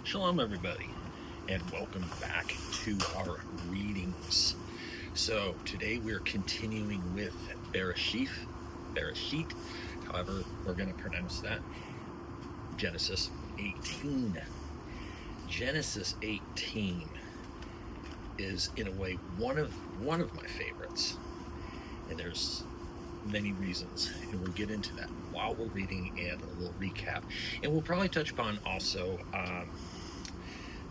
Shalom, everybody, and welcome back to our readings. So today we're continuing with Bereshit, however we're going to pronounce that, Genesis 18. Genesis 18 is, in a way, one of my favorites, and there's many reasons, and we'll get into that while we're reading and a little recap, and we'll probably touch upon also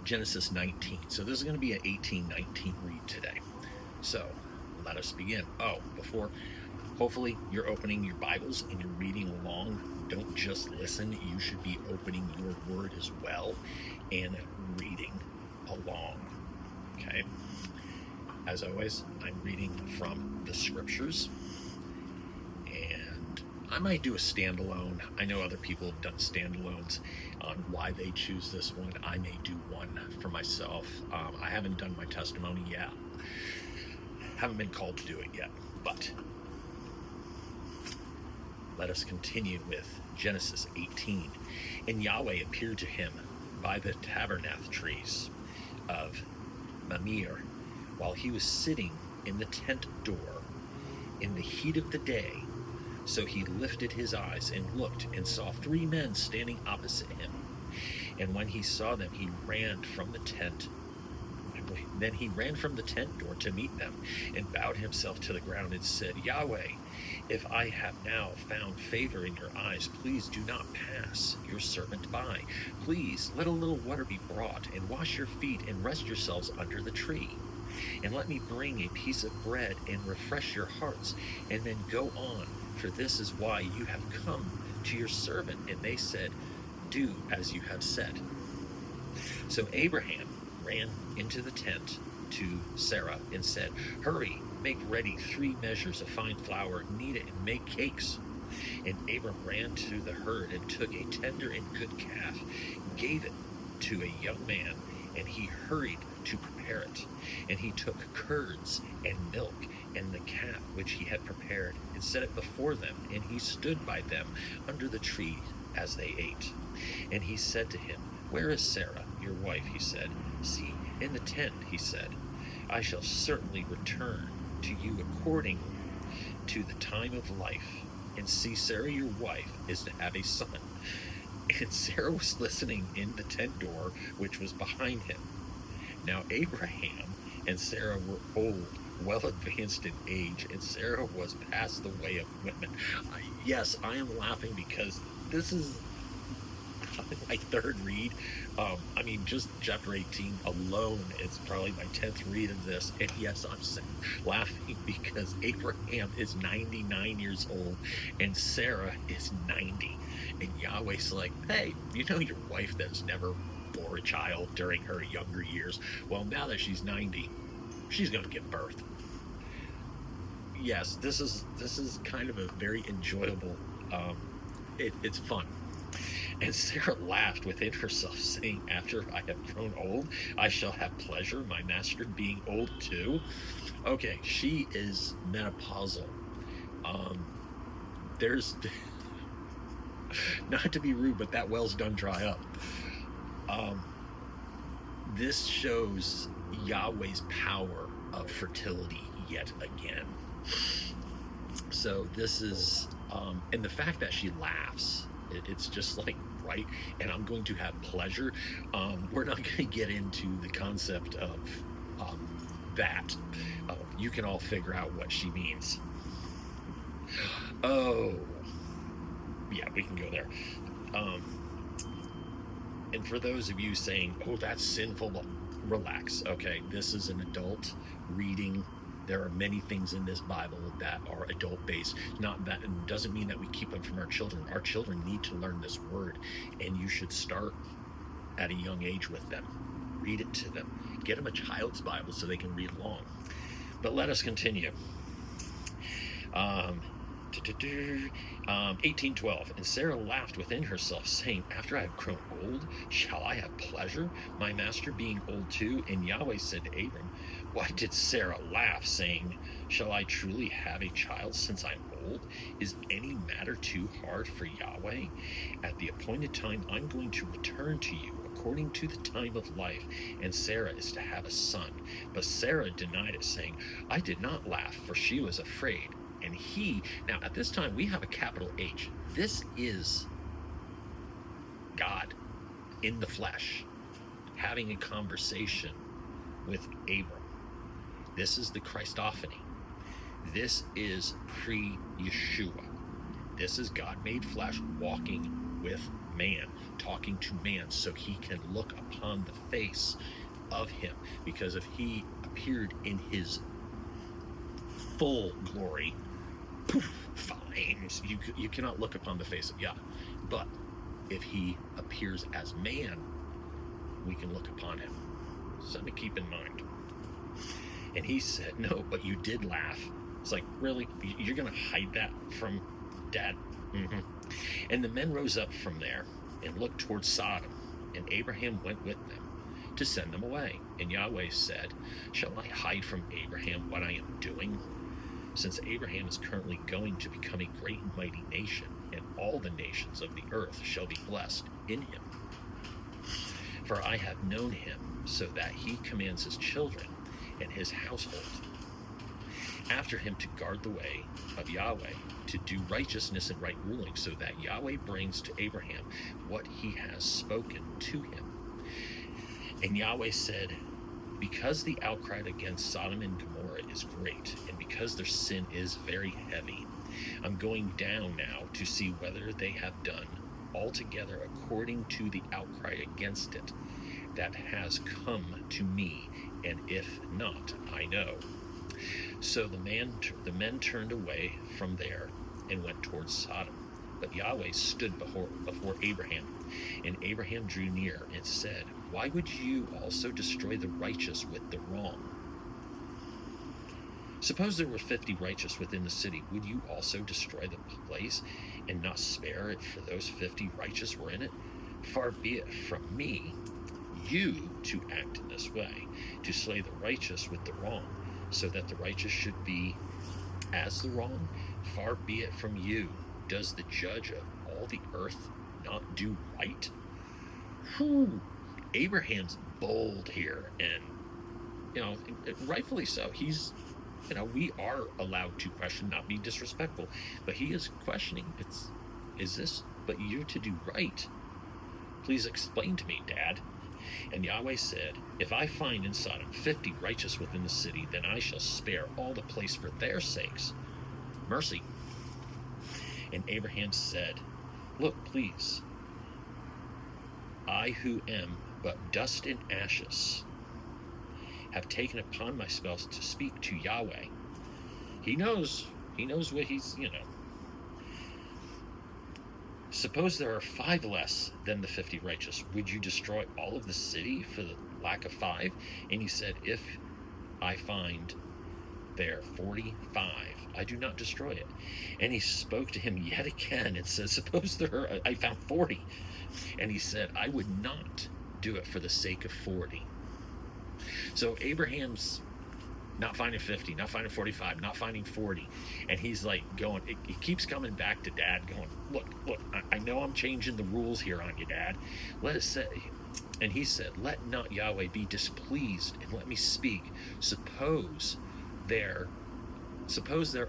Genesis 19. So this is going to be an 18-19 read today. So let us begin. Before, hopefully you're opening your Bibles and you're reading along. Don't just listen. You should be opening your word as well and reading along. Okay? As always, I'm reading from the scriptures. And I might do a standalone. I know other people have done standalones on why they choose this one. I may do one for myself. I haven't done my testimony yet. Haven't been called to do it yet. But let us continue with Genesis 18. And Yahweh appeared to him by the tabernacle trees of Mamre, while he was sitting in the tent door in the heat of the day. So he lifted his eyes and looked and saw three men standing opposite him. And when he saw them, he ran from the tent. Then he ran from the tent door to meet them and bowed himself to the ground and said, Yahweh, if I have now found favor in your eyes, please do not pass your servant by. Please let a little water be brought and wash your feet and rest yourselves under the tree. And let me bring a piece of bread and refresh your hearts, and then go on. For this is why you have come to your servant. And they said, do as you have said. So Abraham ran into the tent to Sarah and said, hurry, make ready 3 measures of fine flour, knead it, and make cakes. And Abram ran to the herd and took a tender and good calf, gave it to a young man, and he hurried to prepare it. And he took curds and milk and the calf which he had prepared, and set it before them, and he stood by them under the tree as they ate. And he said to him, where is Sarah, your wife? He said, see, in the tent, he said. I shall certainly return to you according to the time of life. And see, Sarah, your wife, is to have a son. And Sarah was listening in the tent door, which was behind him. Now Abraham and Sarah were old, well advanced in age, and Sarah was past the way of women. Yes, I am laughing because this is my third read. Just chapter 18 alone is probably my 10th read of this. And yes, I'm laughing because Abraham is 99 years old and Sarah is 90. And Yahweh's like, hey, you know your wife that's never bore a child during her younger years? Well, now that she's 90, she's going to give birth. Yes, this is kind of a very enjoyable, it's fun. And Sarah laughed within herself, saying, after I have grown old, I shall have pleasure, my master being old too. Okay, she is menopausal. There's, not to be rude, but that well's done dry up. This shows Yahweh's power of fertility yet again. So this is, and the fact that she laughs, it's just like, right, and I'm going to have pleasure. We're not going to get into the concept of that. You can all figure out what she means. Oh, yeah, we can go there. And for those of you saying, oh, that's sinful, relax. Okay, this is an adult reading. There are many things in this Bible that are adult-based. Not that, and doesn't mean that we keep them from our children. Our children need to learn this word, and you should start at a young age with them. Read it to them. Get them a child's Bible so they can read along. But let us continue. 18:12. And Sarah laughed within herself, saying, after I have grown old, shall I have pleasure, my master being old too? And Yahweh said to Abram, why did Sarah laugh, saying, shall I truly have a child since I'm old? Is any matter too hard for Yahweh? At the appointed time, I'm going to return to you according to the time of life, and Sarah is to have a son. But Sarah denied it, saying, I did not laugh, for she was afraid. And he, now at this time we have a capital H. This is God in the flesh having a conversation with Abram. This is the Christophany. This is pre-Yeshua. This is God made flesh walking with man, talking to man so he can look upon the face of him. Because if he appeared in his full glory, poof, fine, you cannot look upon the face of Yah. But if he appears as man, we can look upon him. Something to keep in mind. And he said, no, but you did laugh. It's like, really? You're going to hide that from Dad? Mm-hmm. And the men rose up from there and looked towards Sodom, and Abraham went with them to send them away. And Yahweh said, shall I hide from Abraham what I am doing? Since Abraham is currently going to become a great and mighty nation, and all the nations of the earth shall be blessed in him. For I have known him, so that he commands his children and his household after him to guard the way of Yahweh, to do righteousness and right ruling, so that Yahweh brings to Abraham what he has spoken to him. And Yahweh said, because the outcry against Sodom and Gomorrah is great, and because their sin is very heavy, I'm going down now to see whether they have done altogether according to the outcry against it that has come to me, and if not, I know. So the men turned away from there and went towards Sodom. But Yahweh stood before Abraham, and Abraham drew near and said, why would you also destroy the righteous with the wrong? Suppose there were 50 righteous within the city, would you also destroy the place and not spare it for those 50 righteous were in it? Far be it from me, you to act in this way, to slay the righteous with the wrong, so that the righteous should be as the wrong. Far be it from you. Does the judge of all the earth not do right? Whew. Abraham's bold here, and rightfully so. He's, we are allowed to question, not be disrespectful, but he is questioning. Is this but you're to do right? Please explain to me, Dad. And Yahweh said, if I find in Sodom 50 righteous within the city, then I shall spare all the place for their sakes. Mercy. And Abraham said, look, please, I who am but dust and ashes have taken upon myself to speak to Yahweh. He knows what he's, Suppose there are 5 less than the 50 righteous. Would you destroy all of the city for the lack of 5? And he said, if I find there 45, I do not destroy it. And he spoke to him yet again and said, suppose I found 40. And he said, I would not do it for the sake of 40. So Abraham's not finding 50, not finding 45, not finding 40. And he's like going, he keeps coming back to Dad going, look, I know I'm changing the rules here on you, Dad. Let it say, and he said, let not Yahweh be displeased, and let me speak. Suppose there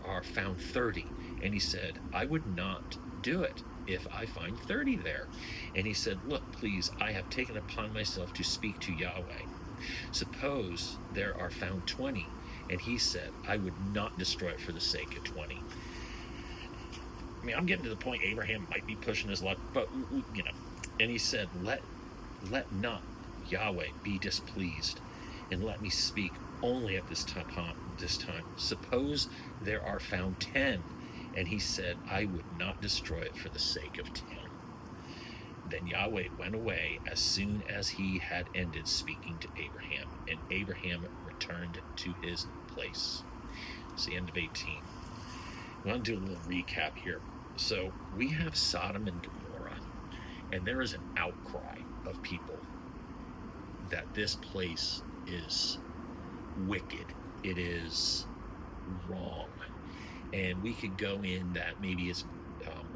are found 30. And he said, I would not do it if I find 30 there. And he said, look, please, I have taken upon myself to speak to Yahweh. Suppose there are found 20. And he said, I would not destroy it for the sake of 20. I mean, I'm getting to the point Abraham might be pushing his luck, but, And he said, let not Yahweh be displeased, and let me speak only at this time. Suppose there are found 10. And he said, I would not destroy it for the sake of 10. Then Yahweh went away as soon as he had ended speaking to Abraham, and Abraham returned to his place. It's the end of 18. I'm going to do a little recap here. So we have Sodom and Gomorrah, and there is an outcry of people that this place is wicked. It is wrong. And we could go in that maybe it's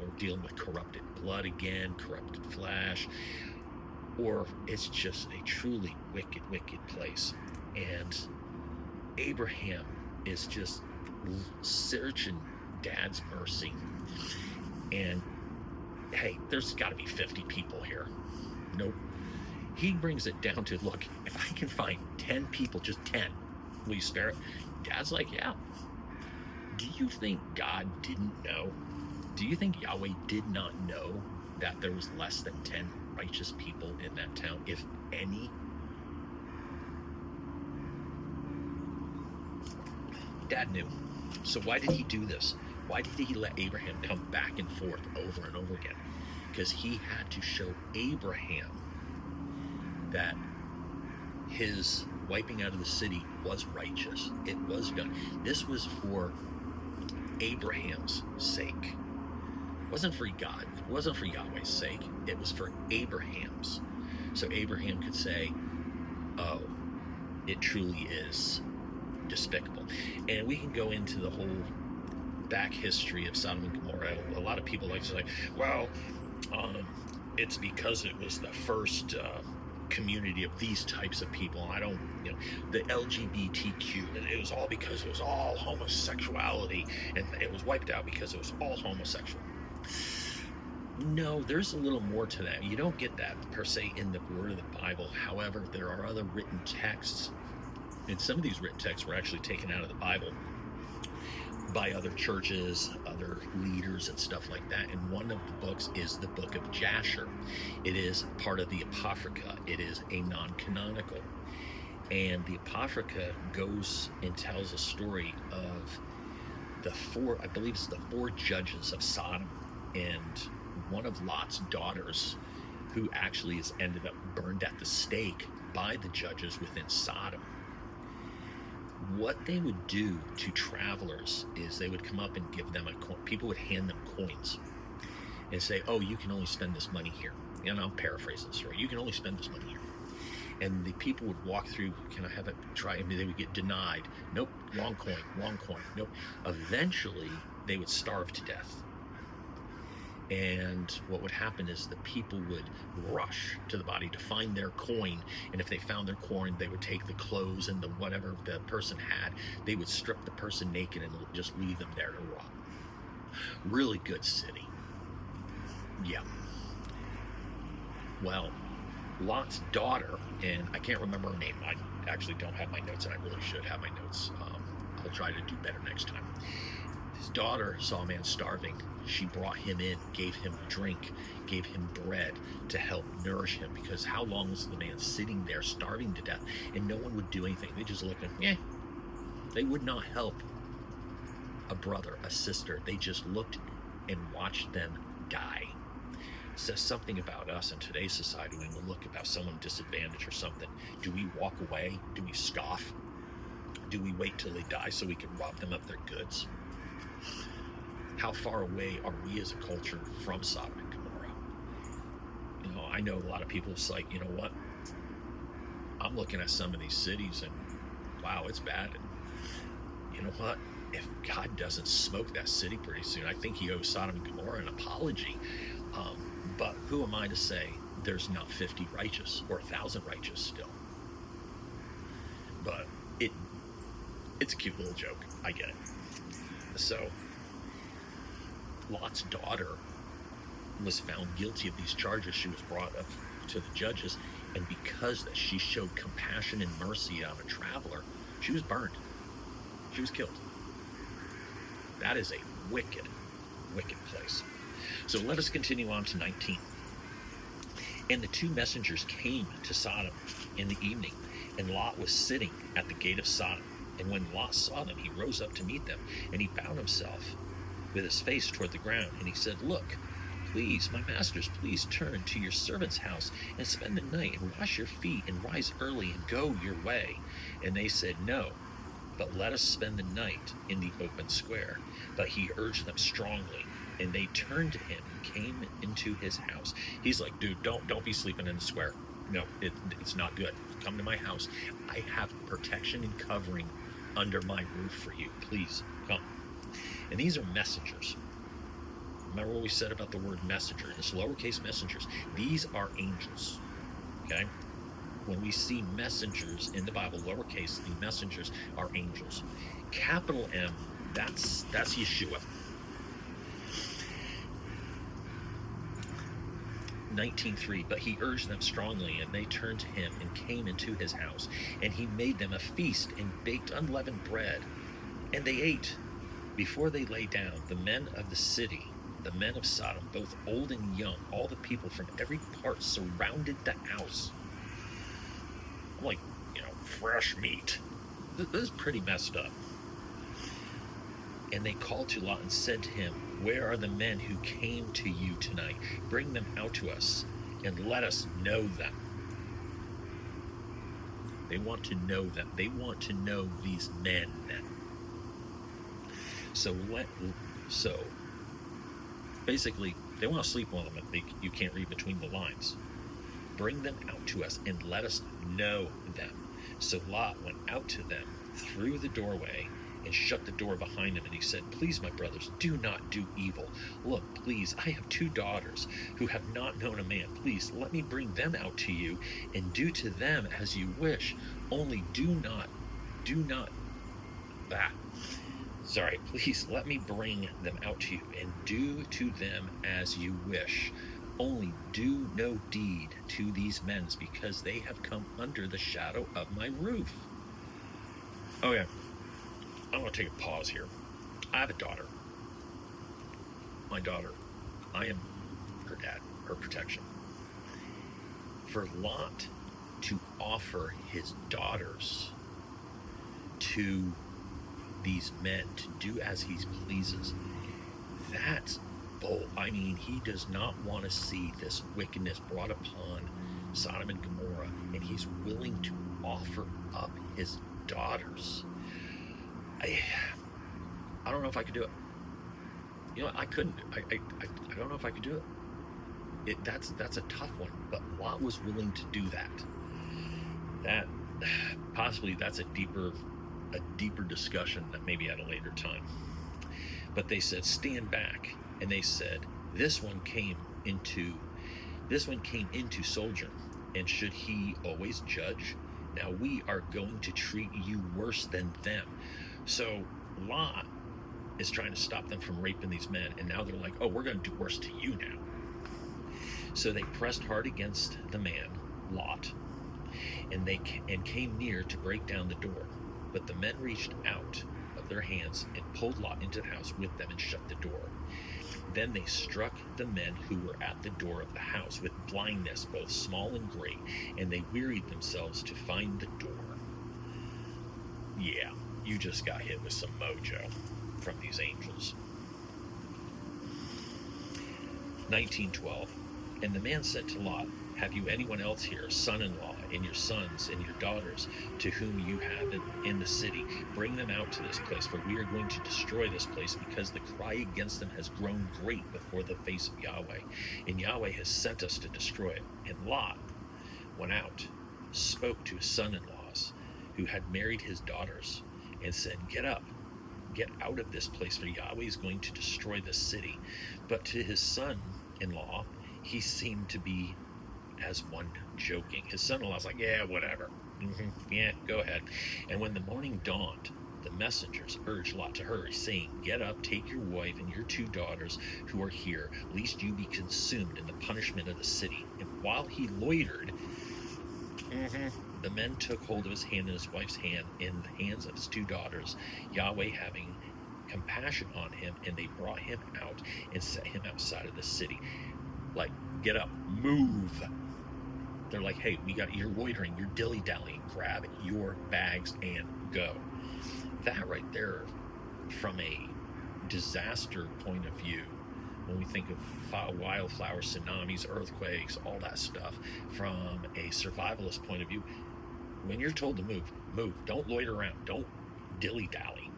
we're dealing with corrupted blood again, corrupted flesh. or it's just a truly wicked, wicked place. And Abraham is just searching Dad's mercy. And hey, there's got to be 50 people here. Nope. He brings it down to, look, if I can find 10 people, just 10, will you spare it? Dad's like, yeah. Do you think God didn't know? Do you think Yahweh did not know that there was less than 10 righteous people in that town, if any? Dad knew. So why did he do this? Why did he let Abraham come back and forth over and over again? Because he had to show Abraham that his wiping out of the city was righteous. It was done. This was for Abraham's sake. It wasn't for God. It wasn't for Yahweh's sake. It was for Abraham's. So Abraham could say, oh, it truly is despicable. And we can go into the whole back history of Sodom and Gomorrah. A lot of people like to say, well, it's because it was the first community of these types of people. I don't, the LGBTQ, it was all because it was all homosexuality, and it was wiped out because it was all homosexual. No, there's a little more to that. You don't get that per se in the word of the Bible. However, there are other written texts, and some of these written texts were actually taken out of the Bible by other churches, other leaders, and stuff like that. And one of the books is the book of Jasher. It is part of the Apocrypha. It is a non-canonical. And the Apocrypha goes and tells a story of the four, I believe it's the 4 judges of Sodom, and one of Lot's daughters, who actually is ended up burned at the stake by the judges within Sodom. What they would do to travelers is they would come up and give them a coin. People would hand them coins and say, oh, you can only spend this money here. And I'm paraphrasing the story. You can only spend this money here. And the people would walk through, can I have it? Try. I mean, they would get denied. Nope, wrong coin, wrong coin. Nope. Eventually, they would starve to death. And what would happen is the people would rush to the body to find their coin. And if they found their coin, they would take the clothes and the whatever the person had. They would strip the person naked and just leave them there to rot. Really good city. Yeah. Well, Lot's daughter, and I can't remember her name. I actually don't have my notes, and I really should have my notes. I'll try to do better next time. His daughter saw a man starving. She brought him in, gave him drink, gave him bread to help nourish him, because how long was the man sitting there starving to death and no one would do anything? They just looked at him. They would not help a brother, a sister. They just looked and watched them die. It says something about us in today's society when we look about someone disadvantaged or something. Do we walk away? Do we scoff? Do we wait till they die so we can rob them of their goods? How far away are we as a culture from Sodom and Gomorrah? I know a lot of people, it's like, you know what? I'm looking at some of these cities and wow, it's bad. And you know what? If God doesn't smoke that city pretty soon, I think he owes Sodom and Gomorrah an apology. But who am I to say there's not 50 righteous or 1,000 righteous still? But it's a cute little joke. I get it. So Lot's daughter was found guilty of these charges. She was brought up to the judges, and because that she showed compassion and mercy on a traveler, she was burned. She was killed. That is a wicked, wicked place. So let us continue on to 19. And the 2 messengers came to Sodom in the evening, and Lot was sitting at the gate of Sodom. And when Lot saw them, he rose up to meet them, and he bowed himself with his face toward the ground, and he said, look, please, my masters, please turn to your servant's house and spend the night and wash your feet and rise early and go your way. And they said, no, but let us spend the night in the open square. But he urged them strongly, and they turned to him and came into his house. He's like, dude, don't be sleeping in the square. No, it's not good. Come to my house. I have protection and covering under my roof for you. Please come. And these are messengers. Remember what we said about the word messenger. It's lowercase messengers. These are angels. Okay? When we see messengers in the Bible, lowercase, the messengers are angels. Capital M, that's Yeshua. 19:3, but he urged them strongly, and they turned to him and came into his house, and he made them a feast and baked unleavened bread, and they ate. Before they lay down, the men of the city, the men of Sodom, both old and young, all the people from every part surrounded the house. I'm like, fresh meat. This is pretty messed up. And they called to Lot and said to him, where are the men who came to you tonight? Bring them out to us, and let us know them. They want to know them. They want to know these men. So basically, they want to sleep on them. You can't read between the lines. Bring them out to us, and let us know them. So Lot went out to them through the doorway and shut the door behind him, and he said, please, my brothers, do not do evil. Look, please, I have 2 daughters who have not known a man. Please, let me bring them out to you, and do to them as you wish. Only please let me bring them out to you, and do to them as you wish. Only do no deed to these men, because they have come under the shadow of my roof. Oh yeah, I want to take a pause here. I have a daughter. My daughter, I am her dad, her protection. For Lot to offer his daughters to these men to do as he pleases, that's bold. I mean, he does not want to see this wickedness brought upon Sodom and Gomorrah, and he's willing to offer up his daughters. I don't know if I could do it. I couldn't. I don't know if I could do it. That's a tough one. But Lot was willing to do that. That possibly that's a deeper discussion that maybe at a later time. But they said, stand back, and they said, this one came into sojourn, and should he always judge? Now we are going to treat you worse than them. So Lot is trying to stop them from raping these men, and now they're like, oh, we're going to do worse to you now. So they pressed hard against the man, Lot, and came near to break down the door. But the men reached out of their hands and pulled Lot into the house with them and shut the door. Then they struck the men who were at the door of the house with blindness, both small and great, and they wearied themselves to find the door. Yeah, you just got hit with some mojo from these angels. 19:12. And the man said to Lot, have you anyone else here, son-in-law, and your sons and your daughters, to whom you have in the city? Bring them out to this place, for we are going to destroy this place, because the cry against them has grown great before the face of Yahweh, and Yahweh has sent us to destroy it. And Lot went out, spoke to his son-in-laws, who had married his daughters, and said, get up, get out of this place, for Yahweh is going to destroy this city. But to his son-in-law, he seemed to be as one joking. His son-in-law was like, yeah, whatever. Yeah, go ahead. And when the morning dawned, the messengers urged Lot to hurry, saying, get up, take your wife and your 2 daughters who are here, lest you be consumed in the punishment of the city. And while he loitered, the men took hold of his hand and his wife's hand in the hands of his 2 daughters, Yahweh having compassion on him, and they brought him out and set him outside of the city. Like, get up, move. They're like, hey, you're loitering, you're dilly-dallying, grab your bags and go. That right there, from a disaster point of view, when we think of wildflowers, tsunamis, earthquakes, all that stuff, from a survivalist point of view, when you're told to move. Don't loiter around. Don't dilly-dally.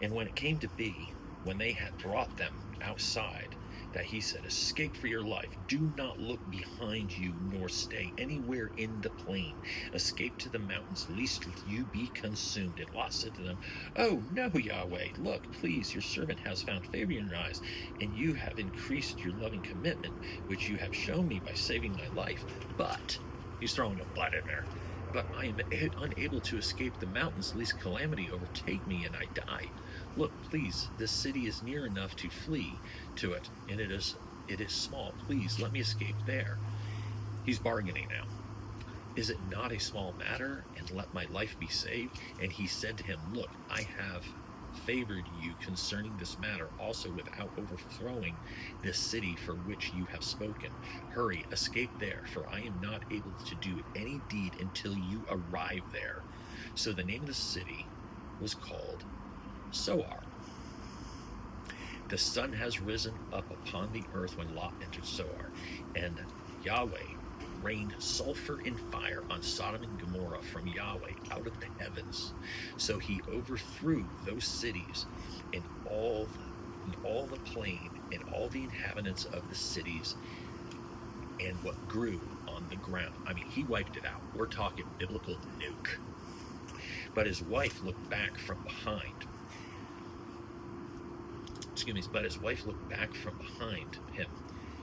And when it came to be, when they had brought them outside, that he said, escape for your life. Do not look behind you, nor stay anywhere in the plain. Escape to the mountains, lest you be consumed. And Lot said to them, Oh, no, Yahweh, look, please, your servant has found favor in your eyes, and you have increased your loving commitment, which you have shown me by saving my life. But, he's throwing a but in there, but I am unable to escape the mountains, lest calamity overtake me and I die. Look, please, this city is near enough to flee to it, and it is small. Please, let me escape there. He's bargaining now. Is it not a small matter, and let my life be saved? And he said to him, Look, I have favored you concerning this matter also without overthrowing this city for which you have spoken. Hurry, escape there, for I am not able to do any deed until you arrive there. So the name of the city was called Zoar. The sun has risen up upon the earth when Lot entered Zoar, and Yahweh rained sulfur and fire on Sodom and Gomorrah from Yahweh out of the heavens. So he overthrew those cities and all the plain and all the inhabitants of the cities and what grew on the ground. I mean, he wiped it out. We're talking biblical nuke. But his wife looked back from behind. But his wife looked back from behind him,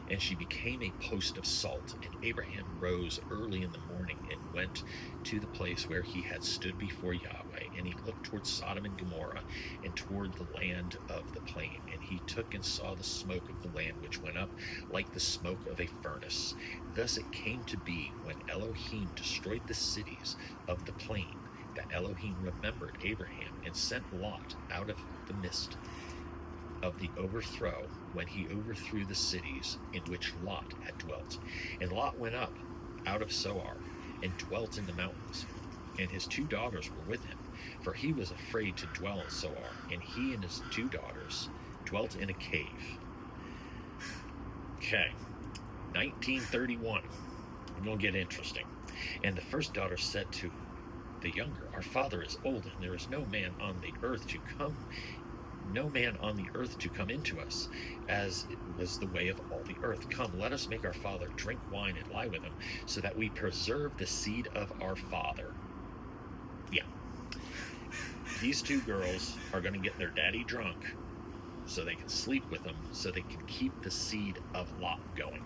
and she became a post of salt. And Abraham rose early in the morning and went to the place where he had stood before Yahweh, and he looked toward Sodom and Gomorrah and toward the land of the plain. And he took and saw the smoke of the land, which went up like the smoke of a furnace. Thus it came to be, when Elohim destroyed the cities of the plain, that Elohim remembered Abraham and sent Lot out of the midst of the overthrow, when he overthrew the cities in which Lot had dwelt. And Lot went up out of Zoar and dwelt in the mountains, and his 2 daughters were with him, for he was afraid to dwell in Zoar, and he and his 2 daughters dwelt in a cave. Okay, 1931. It's going to get interesting. And the first daughter said to the younger, Our father is old, and there is no man on the earth to come into us, as it was the way of all the earth. Come, let us make our father drink wine and lie with him, so that we preserve the seed of our father. Yeah. These 2 girls are going to get their daddy drunk so they can sleep with him, so they can keep the seed of Lot going.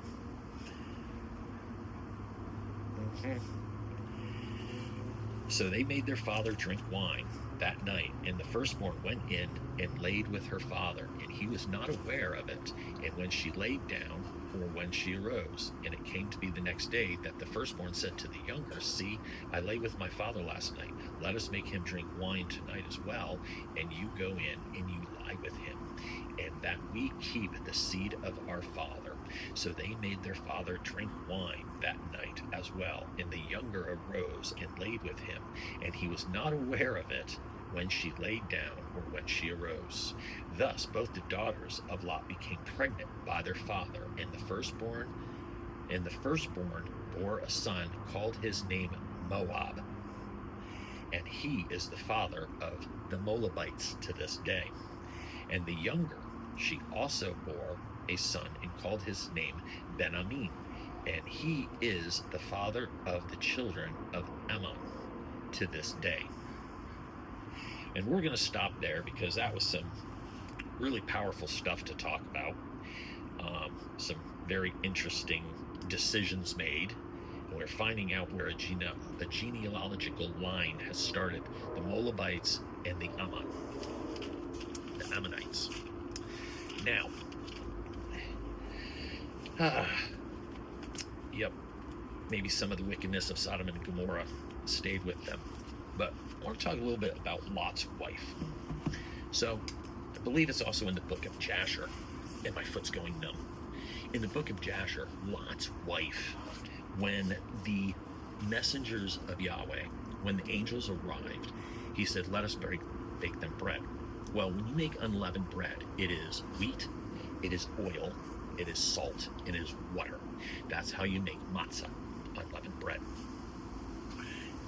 So they made their father drink wine that night, and the firstborn went in and laid with her father, and he was not aware of it. And when she laid down, or when she arose, and it came to be the next day, that the firstborn said to the younger, See, I lay with my father last night. Let us make him drink wine tonight as well, and you go in and you lie with him, and that we keep the seed of our father. So they made their father drink wine that night as well, and the younger arose and laid with him, and he was not aware of it when she laid down or when she arose. Thus both the daughters of Lot became pregnant by their father, and the firstborn bore a son, called his name Moab, and he is the father of the Moabites to this day. And the younger, she also bore a son, and called his name Ben-Ammi, and he is the father of the children of Ammon to this day. And we're going to stop there, because that was some really powerful stuff to talk about. Some very interesting decisions made. And we're finding out where a genealogical line has started. The Moabites and the Ammonites. Now, maybe some of the wickedness of Sodom and Gomorrah stayed with them. But I want to talk a little bit about Lot's wife. So, I believe it's also in the book of Jasher, and my foot's going numb. In the book of Jasher, Lot's wife, when the messengers of Yahweh, when the angels arrived, he said, let us bake them bread. Well, when you make unleavened bread, it is wheat, it is oil, it is salt, it is water. That's how you make matzah, unleavened bread.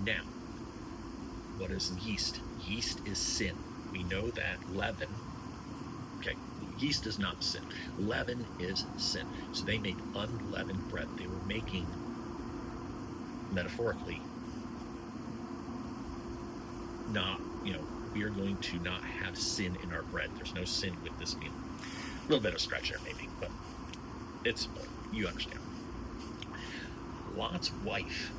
Now, what is yeast? Yeast is sin. We know that leaven, Yeast is not sin. Leaven is sin. So they made unleavened bread. They were making, metaphorically, not, we are going to not have sin in our bread. There's no sin with this meal. A little bit of stretch there maybe, but it's, you understand. Lot's wife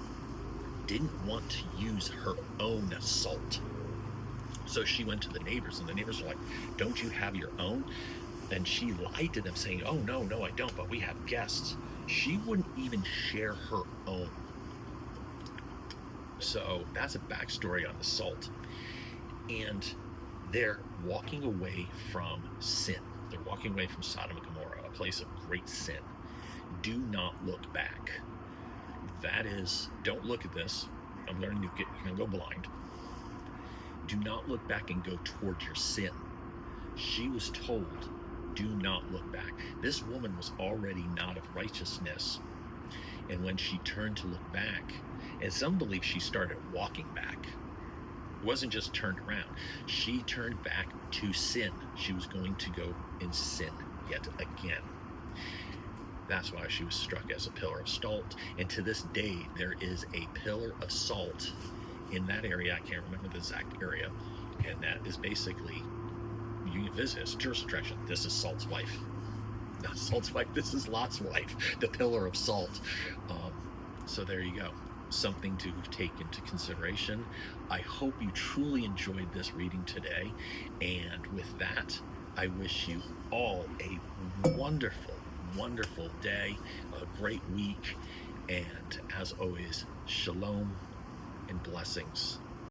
didn't want to use her own salt. So she went to the neighbors, and the neighbors were like, don't you have your own? And she lied to them saying, oh, no, I don't, but we have guests. She wouldn't even share her own. So that's a backstory on the salt. And they're walking away from sin. They're walking away from Sodom and Gomorrah, a place of great sin. Do not look back. That is, don't look at this. I'm going to nuke it. You're going to go blind. Do not look back and go toward your sin. She was told, do not look back. This woman was already not of righteousness. And when she turned to look back, and some believe she started walking back. It wasn't just turned around. She turned back to sin. She was going to go in sin yet again. That's why she was struck as a pillar of salt. And to this day, there is a pillar of salt in that area. I can't remember the exact area. And that is basically, you can visit, it's a tourist attraction. This is Salt's wife. Not Salt's wife, this is Lot's wife, the pillar of salt. So there you go. Something to take into consideration. I hope you truly enjoyed this reading today. And with that, I wish you all a wonderful day, a great week, and as always, shalom and blessings.